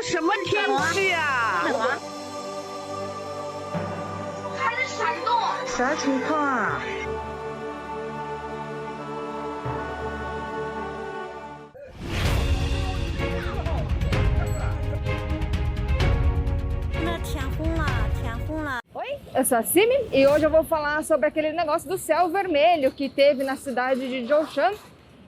什么天气呀？什么？还在闪动，啥情况啊？Oi, eu sou a Simi e hoje eu vou falar sobre aquele negócio do céu vermelho que teve na cidade de Zhoushan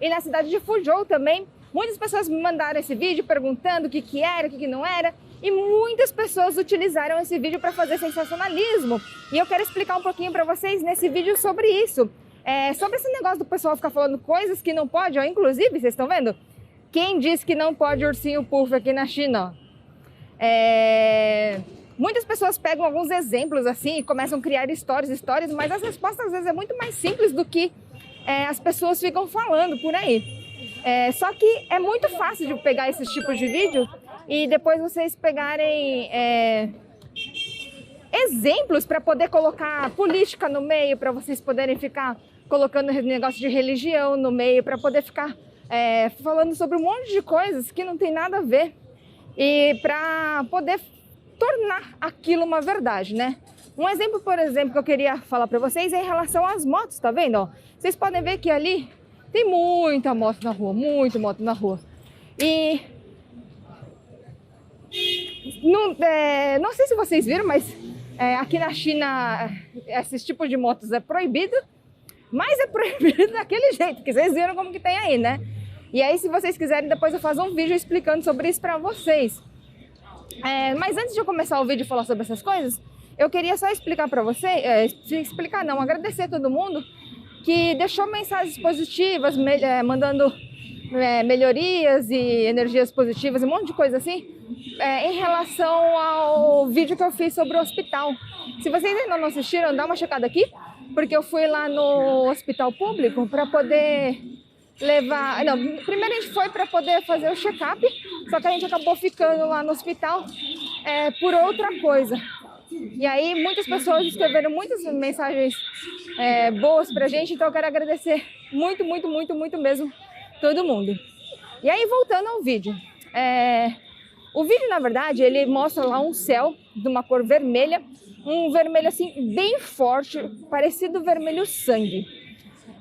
e na cidade de Fuzhou também. Muitas pessoas me mandaram esse vídeo perguntando o que era, o que não era, e muitas pessoas utilizaram esse vídeo para fazer sensacionalismo. E eu quero explicar um pouquinho para vocês nesse vídeo sobre isso. Sobre esse negócio do pessoal ficar falando coisas que não pode, ó, inclusive, vocês estão vendo? Quem disse que não pode ursinho puff aqui na China? Muitas pessoas pegam alguns exemplos assim e começam a criar histórias, mas as respostas às vezes é muito mais simples do que as pessoas ficam falando por aí. Só que é muito fácil de pegar esses tipos de vídeo e depois vocês pegarem exemplos para poder colocar política no meio, para vocês poderem ficar colocando negócio de religião no meio, para poder ficar falando sobre um monte de coisas que não tem nada a ver e para poder tornar aquilo uma verdade, né? Um exemplo, por exemplo, que eu queria falar para vocês é em relação às motos, tá vendo? Ó, vocês podem ver que ali tem muita moto na rua, muita moto na rua. E não sei se vocês viram, mas aqui na China esses tipos de motos é proibido, mas é proibido daquele jeito, que vocês viram como que tem aí, né? E aí, se vocês quiserem, depois eu faço um vídeo explicando sobre isso para vocês. Mas antes de eu começar o vídeo e falar sobre essas coisas, eu queria só explicar para vocês, agradecer a todo mundo que deixou mensagens positivas, mandando melhorias e energias positivas, um monte de coisa assim, em relação ao vídeo que eu fiz sobre o hospital. Se vocês ainda não assistiram, dá uma checada aqui, porque eu fui lá no hospital público para poder levar... Não, primeiro a gente foi para poder fazer o check-up, só que a gente acabou ficando lá no hospital por outra coisa. E aí muitas pessoas escreveram muitas mensagens boas pra gente, então eu quero agradecer muito, muito, muito, muito mesmo todo mundo. E aí, voltando ao vídeo. O vídeo, na verdade, ele mostra lá um céu de uma cor vermelha, um vermelho assim bem forte, parecido vermelho sangue.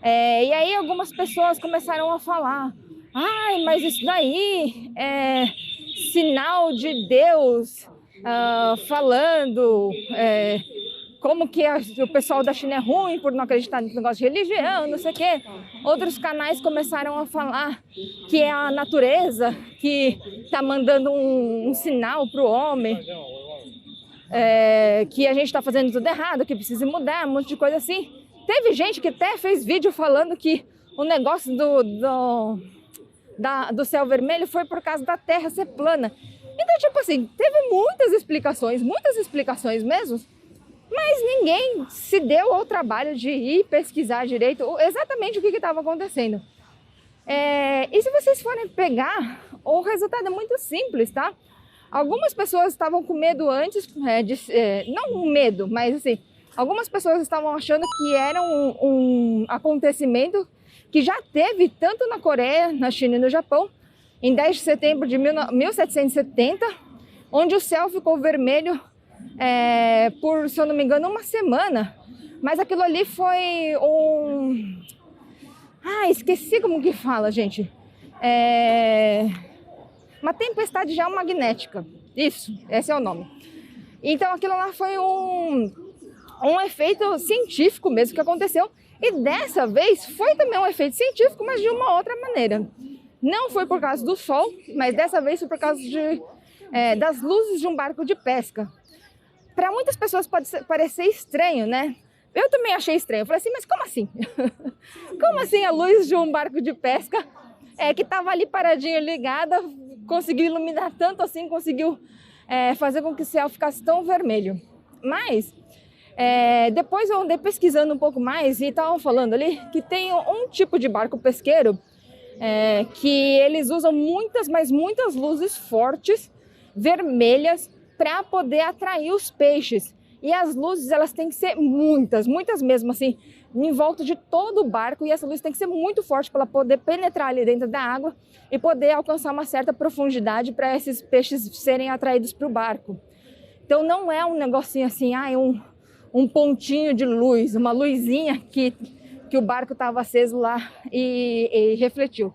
E aí algumas pessoas começaram a falar: ai, mas isso daí é sinal de Deus falando como que o pessoal da China é ruim por não acreditar nesse negócio de religião, não sei o quê. Outros canais começaram a falar que é a natureza que está mandando um sinal para o homem, que a gente está fazendo tudo errado, que precisa mudar, um monte de coisa assim. Teve gente que até fez vídeo falando que o negócio do céu vermelho foi por causa da Terra ser plana. Então, tipo assim, teve muitas explicações mesmo, mas ninguém se deu ao trabalho de ir pesquisar direito exatamente o que estava acontecendo. E se vocês forem pegar, o resultado é muito simples, tá? Algumas pessoas estavam com medo antes, não medo, mas assim, algumas pessoas estavam achando que era um acontecimento que já teve tanto na Coreia, na China e no Japão, em 10 de setembro de 1770, onde o céu ficou vermelho por, se eu não me engano, uma semana. Mas aquilo ali foi esqueci como que fala, gente. Uma tempestade geomagnética. Isso, esse é o nome. Então aquilo lá foi um efeito científico mesmo que aconteceu. E dessa vez foi também um efeito científico, mas de uma outra maneira. Não foi por causa do sol, mas dessa vez foi por causa das luzes de um barco de pesca. Para muitas pessoas pode parecer estranho, né? Eu também achei estranho. Eu falei assim, mas como assim? Como assim a luz de um barco de pesca que estava ali paradinha, ligada, conseguiu iluminar tanto assim, conseguiu fazer com que o céu ficasse tão vermelho? Mas depois eu andei pesquisando um pouco mais e estavam falando ali que tem um tipo de barco pesqueiro que eles usam muitas luzes fortes, vermelhas, para poder atrair os peixes. E as luzes, elas têm que ser muitas mesmo, assim, em volta de todo o barco, e essa luz tem que ser muito forte para ela poder penetrar ali dentro da água e poder alcançar uma certa profundidade para esses peixes serem atraídos para o barco. Então não é um negocinho assim, um pontinho de luz, uma luzinha que o barco estava aceso lá e refletiu.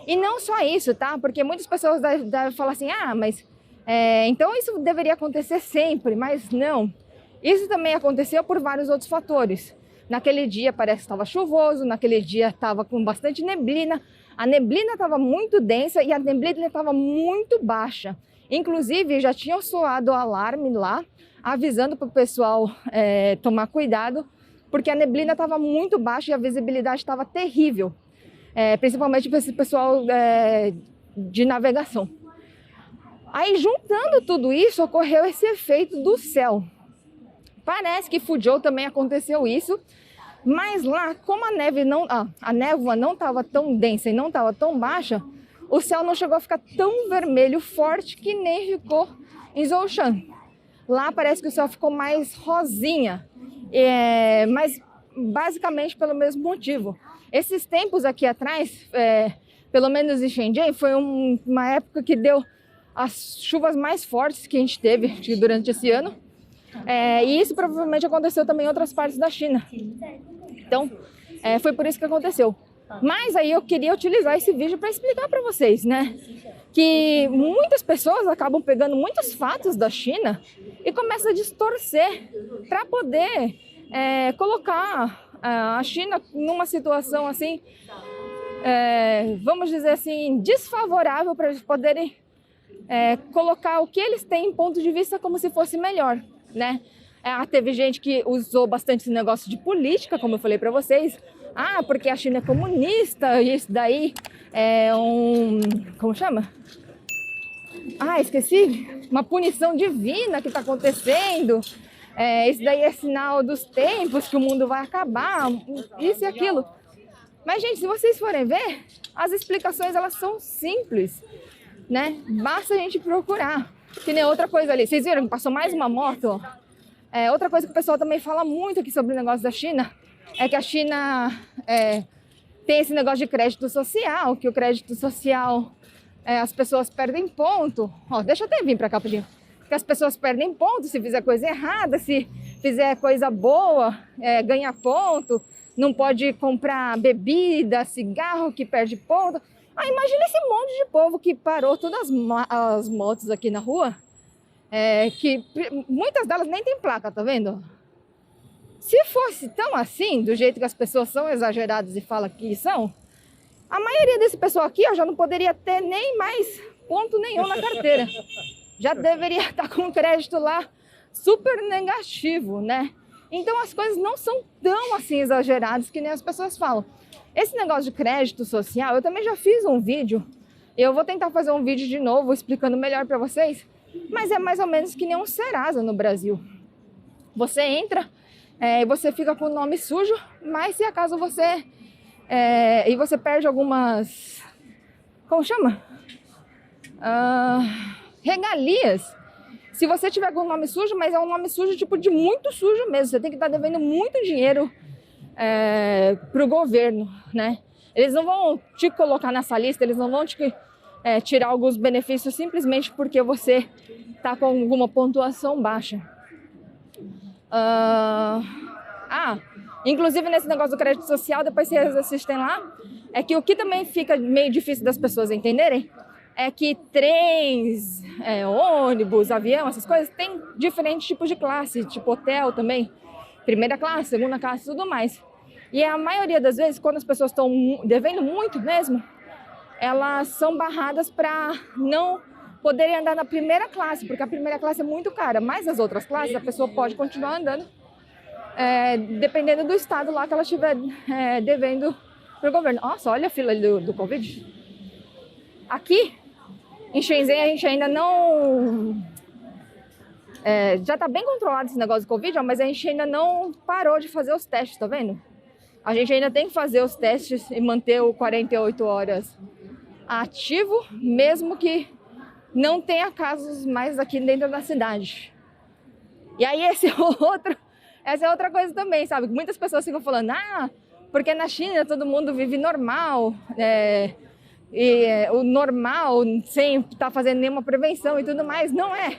E não só isso, tá? Porque muitas pessoas devem falar assim, mas então isso deveria acontecer sempre, mas não. Isso também aconteceu por vários outros fatores. Naquele dia parece que estava chuvoso, naquele dia estava com bastante neblina, a neblina estava muito densa e a neblina estava muito baixa. Inclusive já tinham soado o alarme lá, avisando para o pessoal tomar cuidado, porque a neblina estava muito baixa e a visibilidade estava terrível, principalmente para esse pessoal de navegação. Aí, juntando tudo isso, ocorreu esse efeito do céu. Parece que Fuzhou também aconteceu isso, mas lá, como a névoa não estava tão densa e não estava tão baixa, o céu não chegou a ficar tão vermelho forte que nem ficou em Zhoushan. Lá parece que o céu ficou mais rosinha, mas basicamente pelo mesmo motivo. Esses tempos aqui atrás, pelo menos em Shenzhen, foi uma época que deu as chuvas mais fortes que a gente teve durante esse ano. E isso provavelmente aconteceu também em outras partes da China. Então, foi por isso que aconteceu. Mas aí eu queria utilizar esse vídeo para explicar para vocês, né? Que muitas pessoas acabam pegando muitos fatos da China e começam a distorcer para poder colocar a China numa situação assim, vamos dizer assim, desfavorável para eles poderem colocar o que eles têm em ponto de vista como se fosse melhor, né? Teve gente que usou bastante esse negócio de política, como eu falei para vocês. Porque a China é comunista, e isso daí é como chama? Esqueci. Uma punição divina que está acontecendo. Isso daí é sinal dos tempos, que o mundo vai acabar, isso e aquilo. Mas, gente, se vocês forem ver, as explicações, elas são simples, né? Basta a gente procurar. Que nem outra coisa ali. Vocês viram que passou mais uma moto? Outra coisa que o pessoal também fala muito aqui sobre o negócio da China é que a China tem esse negócio de crédito social, que o crédito social, as pessoas perdem ponto. Deixa eu até vir para cá, rapidinho. Que as pessoas perdem ponto se fizer coisa errada, se fizer coisa boa, ganha ponto, não pode comprar bebida, cigarro, que perde ponto. Imagina esse monte de povo que parou todas as motos aqui na rua, que muitas delas nem tem placa, tá vendo? Se fosse tão assim, do jeito que as pessoas são exageradas e falam que são, a maioria desse pessoal aqui já não poderia ter nem mais ponto nenhum na carteira. Já deveria estar com crédito lá super negativo, né? Então as coisas não são tão assim exageradas que nem as pessoas falam. Esse negócio de crédito social, eu também já fiz um vídeo. Eu vou tentar fazer um vídeo de novo explicando melhor para vocês. Mas é mais ou menos que nem um Serasa no Brasil. Você entra e você fica com o nome sujo, mas se acaso você... e você perde algumas... Como chama? Regalias. Se você tiver com o nome sujo, mas é um nome sujo tipo de muito sujo mesmo. Você tem que estar devendo muito dinheiro para o governo, né? Eles não vão te colocar nessa lista, eles não vão te tirar alguns benefícios simplesmente porque você está com alguma pontuação baixa. Inclusive nesse negócio do crédito social, depois vocês assistem lá, é que o que também fica meio difícil das pessoas entenderem é que trens, ônibus, avião, essas coisas, tem diferentes tipos de classe, tipo hotel também, primeira classe, segunda classe e tudo mais. E a maioria das vezes, quando as pessoas estão devendo muito mesmo, elas são barradas para não poderem andar na primeira classe, porque a primeira classe é muito cara, mas as outras classes a pessoa pode continuar andando, dependendo do estado lá que ela estiver devendo para o governo. Nossa, olha a fila do Covid. Aqui em Shenzhen a gente ainda não... já está bem controlado esse negócio do Covid, mas a gente ainda não parou de fazer os testes, tá vendo? A gente ainda tem que fazer os testes e manter o 48 horas ativo, mesmo que não tenha casos mais aqui dentro da cidade. E aí esse outro Essa é outra coisa também, sabe? Muitas pessoas ficam falando, porque na China todo mundo vive normal, o normal sem estar fazendo nenhuma prevenção e tudo mais. Não é.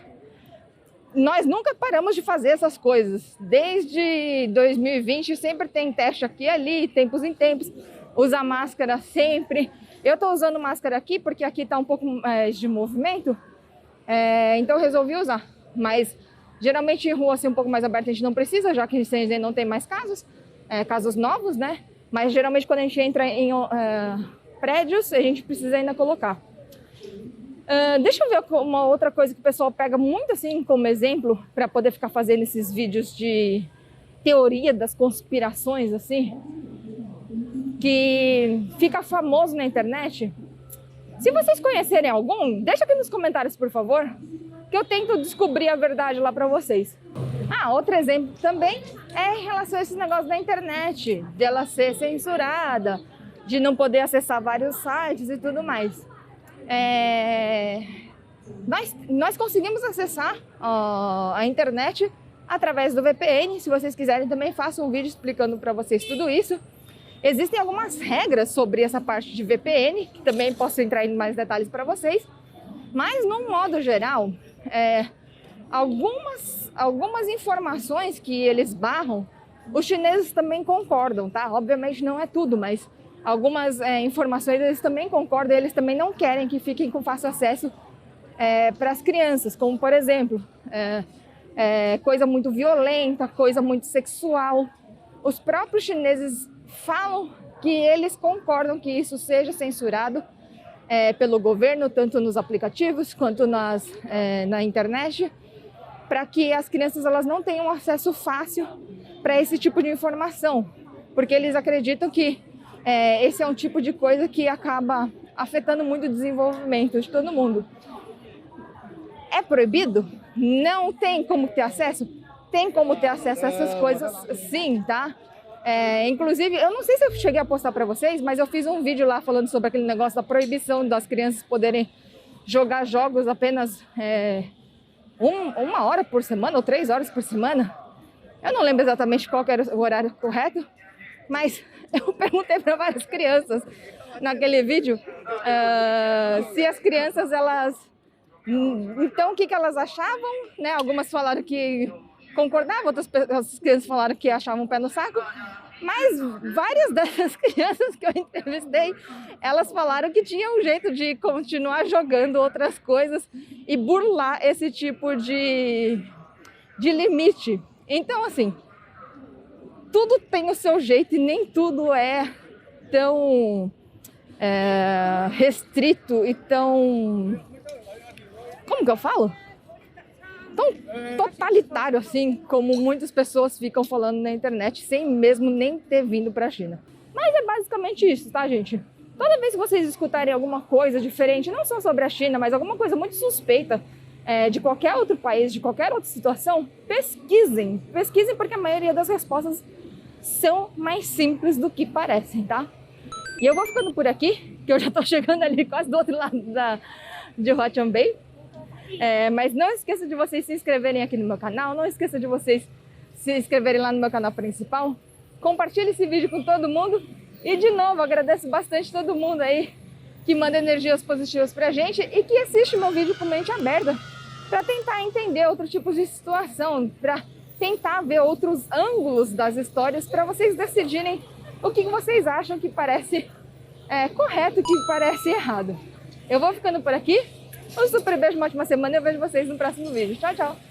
Nós nunca paramos de fazer essas coisas. Desde 2020 sempre tem teste aqui e ali, tempos em tempos. Usa máscara sempre. Eu estou usando máscara aqui porque aqui está um pouco de movimento, então eu resolvi usar. Mas geralmente em rua assim, um pouco mais aberta a gente não precisa, já que a gente não tem mais casos novos, né? Mas geralmente quando a gente entra em prédios, a gente precisa ainda colocar. Deixa eu ver uma outra coisa que o pessoal pega muito assim como exemplo para poder ficar fazendo esses vídeos de teoria das conspirações assim, que fica famoso na internet. Se vocês conhecerem algum, deixa aqui nos comentários, por favor, que eu tento descobrir a verdade lá para vocês. Outro exemplo também é em relação a esses negócios da internet, de ela ser censurada, de não poder acessar vários sites e tudo mais. Nós conseguimos acessar a internet através do VPN. Se vocês quiserem também faço um vídeo explicando para vocês tudo isso. Existem algumas regras sobre essa parte de VPN, que também posso entrar em mais detalhes para vocês. Mas, num modo geral, algumas informações que eles barram, os chineses também concordam, tá? Obviamente não é tudo, mas algumas informações eles também concordam, eles também não querem que fiquem com fácil acesso para as crianças, como, por exemplo, coisa muito violenta, coisa muito sexual. Os próprios chineses falam que eles concordam que isso seja censurado pelo governo, tanto nos aplicativos quanto na internet, para que as crianças elas não tenham acesso fácil para esse tipo de informação, porque eles acreditam que esse é um tipo de coisa que acaba afetando muito o desenvolvimento de todo mundo. É proibido? Não tem como ter acesso? Tem como ter acesso a essas coisas sim, tá? Inclusive, eu não sei se eu cheguei a postar para vocês, mas eu fiz um vídeo lá falando sobre aquele negócio da proibição das crianças poderem jogar jogos apenas 1 hora por semana ou 3 horas por semana. Eu não lembro exatamente qual que era o horário correto, mas eu perguntei para várias crianças naquele vídeo se as crianças, então o que elas achavam, né? Algumas falaram que concordavam, outras crianças falaram que achavam um pé no saco, mas várias dessas crianças que eu entrevistei, elas falaram que tinha um jeito de continuar jogando outras coisas e burlar esse tipo de limite. Então, assim, tudo tem o seu jeito e nem tudo é tão restrito e tão... Como que eu falo? Tão totalitário assim, como muitas pessoas ficam falando na internet, sem mesmo nem ter vindo para a China. Mas é basicamente isso, tá, gente? Toda vez que vocês escutarem alguma coisa diferente, não só sobre a China, mas alguma coisa muito suspeita de qualquer outro país, de qualquer outra situação, pesquisem. Pesquisem, porque a maioria das respostas são mais simples do que parecem, tá? E eu vou ficando por aqui, que eu já tô chegando ali quase do outro lado de Huaqiang Bay. Mas não esqueça de vocês se inscreverem aqui no meu canal, não esqueça de vocês se inscreverem lá no meu canal principal, compartilhe esse vídeo com todo mundo e de novo agradeço bastante todo mundo aí que manda energias positivas pra gente e que assiste meu vídeo com mente aberta para tentar entender outro tipo de situação, para tentar ver outros ângulos das histórias para vocês decidirem o que vocês acham que parece correto e o que parece errado. Eu vou ficando por aqui. Um super beijo, uma ótima semana e eu vejo vocês no próximo vídeo. Tchau, tchau!